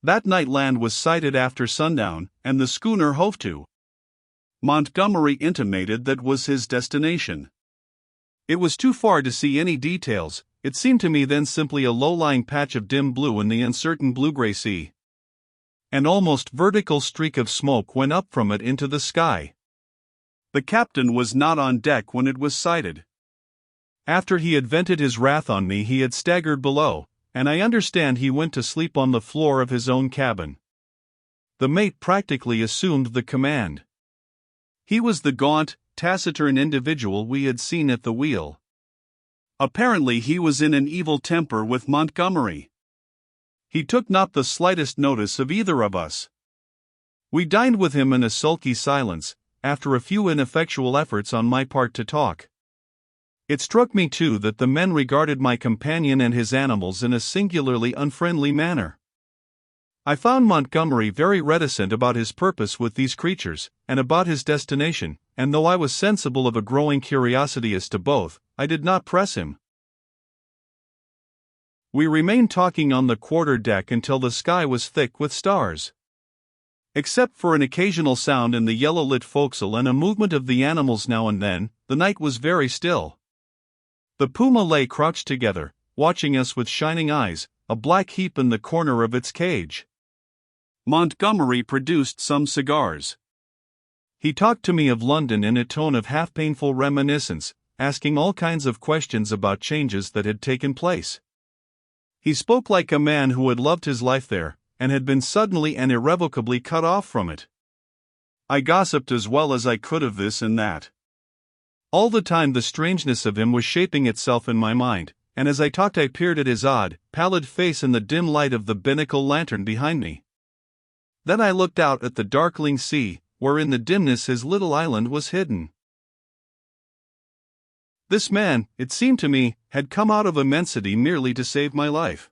That night land was sighted after sundown, and the schooner hove to. Montgomery intimated that was his destination. It was too far to see any details. It seemed to me then simply a low-lying patch of dim blue in the uncertain blue-gray sea. An almost vertical streak of smoke went up from it into the sky. The captain was not on deck when it was sighted. After he had vented his wrath on me, he had staggered below, and I understand he went to sleep on the floor of his own cabin. The mate practically assumed the command. He was the gaunt, taciturn individual we had seen at the wheel. Apparently he was in an evil temper with Montgomery. He took not the slightest notice of either of us. We dined with him in a sulky silence, after a few ineffectual efforts on my part to talk. It struck me too that the men regarded my companion and his animals in a singularly unfriendly manner. I found Montgomery very reticent about his purpose with these creatures, and about his destination, and though I was sensible of a growing curiosity as to both, I did not press him. We remained talking on the quarter-deck until the sky was thick with stars. Except for an occasional sound in the yellow-lit forecastle and a movement of the animals now and then, the night was very still. The puma lay crouched together, watching us with shining eyes, a black heap in the corner of its cage. Montgomery produced some cigars. He talked to me of London in a tone of half-painful reminiscence, asking all kinds of questions about changes that had taken place. He spoke like a man who had loved his life there, and had been suddenly and irrevocably cut off from it. I gossiped as well as I could of this and that. All the time the strangeness of him was shaping itself in my mind, and as I talked I peered at his odd, pallid face in the dim light of the binnacle lantern behind me. Then I looked out at the darkling sea, where in the dimness his little island was hidden. This man, it seemed to me, had come out of immensity merely to save my life.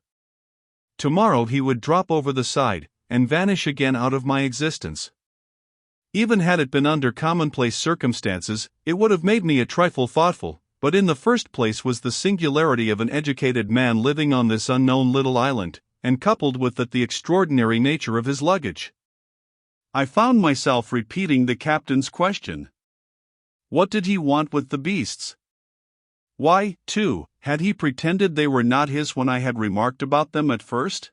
Tomorrow he would drop over the side, and vanish again out of my existence. Even had it been under commonplace circumstances, it would have made me a trifle thoughtful, but in the first place was the singularity of an educated man living on this unknown little island, and coupled with that the extraordinary nature of his luggage. I found myself repeating the captain's question. What did he want with the beasts? Why, too, had he pretended they were not his when I had remarked about them at first?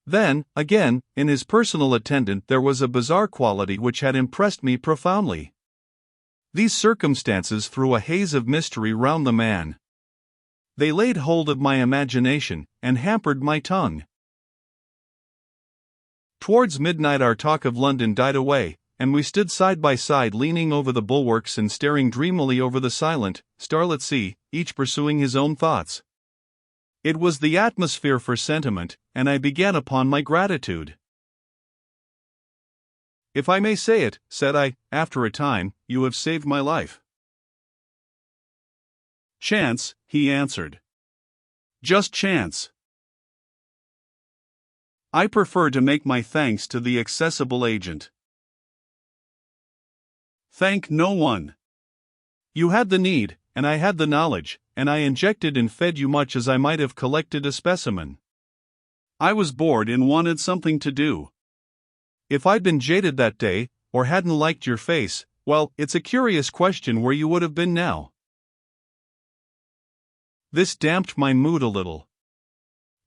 Then, again, in his personal attendant there was a bizarre quality which had impressed me profoundly. These circumstances threw a haze of mystery round the man. They laid hold of my imagination, and hampered my tongue. Towards midnight our talk of London died away, and we stood side by side leaning over the bulwarks and staring dreamily over the silent, starlit sea, each pursuing his own thoughts. It was the atmosphere for sentiment, and I began upon my gratitude. "If I may say it," said I, after a time, "you have saved my life." "Chance," he answered. "Just chance. I prefer to make my thanks to the accessible agent." "Thank no one. You had the need, and I had the knowledge, and I injected and fed you much as I might have collected a specimen. I was bored and wanted something to do. If I'd been jaded that day, or hadn't liked your face, well, it's a curious question where you would have been now." This damped my mood a little.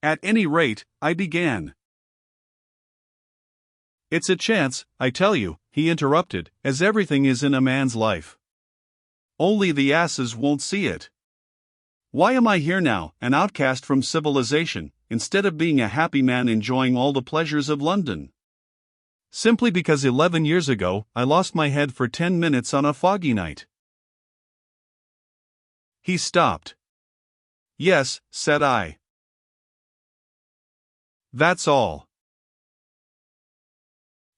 "At any rate," I began. "It's a chance, I tell you," he interrupted, "as everything is in a man's life. Only the asses won't see it. Why am I here now, an outcast from civilization, instead of being a happy man enjoying all the pleasures of London? Simply because 11 years ago I lost my head for 10 minutes on a foggy night." He stopped. "Yes," said I. "That's all."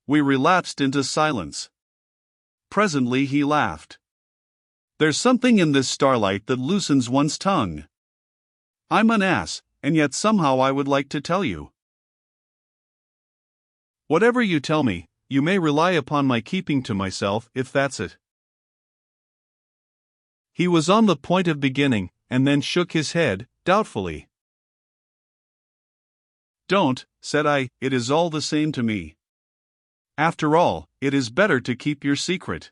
We relapsed into silence. Presently he laughed. "There's something in this starlight that loosens one's tongue. I'm an ass, and yet somehow I would like to tell you." "Whatever you tell me, you may rely upon my keeping to myself, if that's it." He was on the point of beginning, and then shook his head, doubtfully. Don't, said I, it is all the same to me. After all, it is better to keep your secret.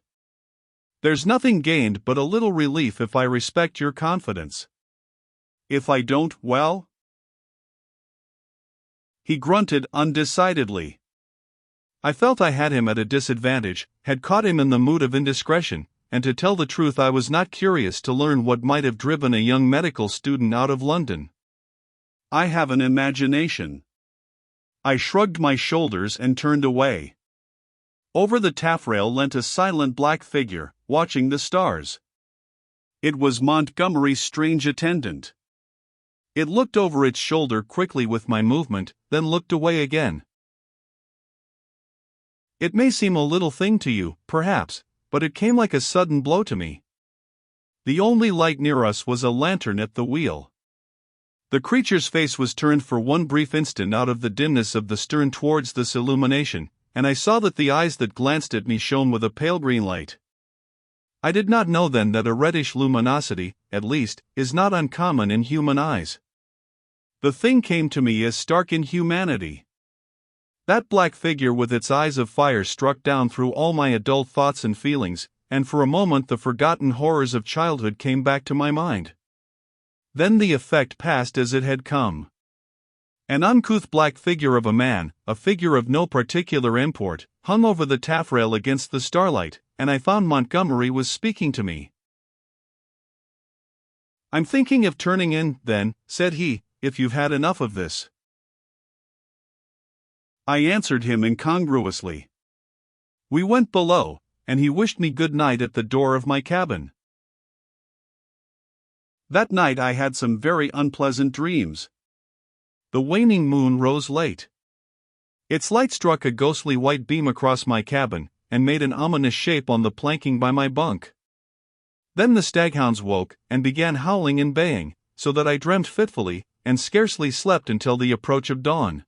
There's nothing gained but a little relief if I respect your confidence. If I don't, well? He grunted undecidedly. I felt I had him at a disadvantage, had caught him in the mood of indiscretion, and to tell the truth I was not curious to learn what might have driven a young medical student out of London. I have an imagination. I shrugged my shoulders and turned away. Over the taffrail leant a silent black figure, watching the stars. It was Montgomery's strange attendant. It looked over its shoulder quickly with my movement, then looked away again. It may seem a little thing to you, perhaps, but it came like a sudden blow to me. The only light near us was a lantern at the wheel. The creature's face was turned for one brief instant out of the dimness of the stern towards this illumination, and I saw that the eyes that glanced at me shone with a pale green light. I did not know then that a reddish luminosity, at least, is not uncommon in human eyes. The thing came to me as stark inhumanity. That black figure with its eyes of fire struck down through all my adult thoughts and feelings, and for a moment the forgotten horrors of childhood came back to my mind. Then the effect passed as it had come. An uncouth black figure of a man, a figure of no particular import, hung over the taffrail against the starlight, and I found Montgomery was speaking to me. "I'm thinking of turning in, then," said he, "if you've had enough of this." I answered him incongruously. We went below, and he wished me good night at the door of my cabin. That night I had some very unpleasant dreams. The waning moon rose late. Its light struck a ghostly white beam across my cabin, and made an ominous shape on the planking by my bunk. Then the staghounds woke, and began howling and baying, so that I dreamt fitfully, and scarcely slept until the approach of dawn.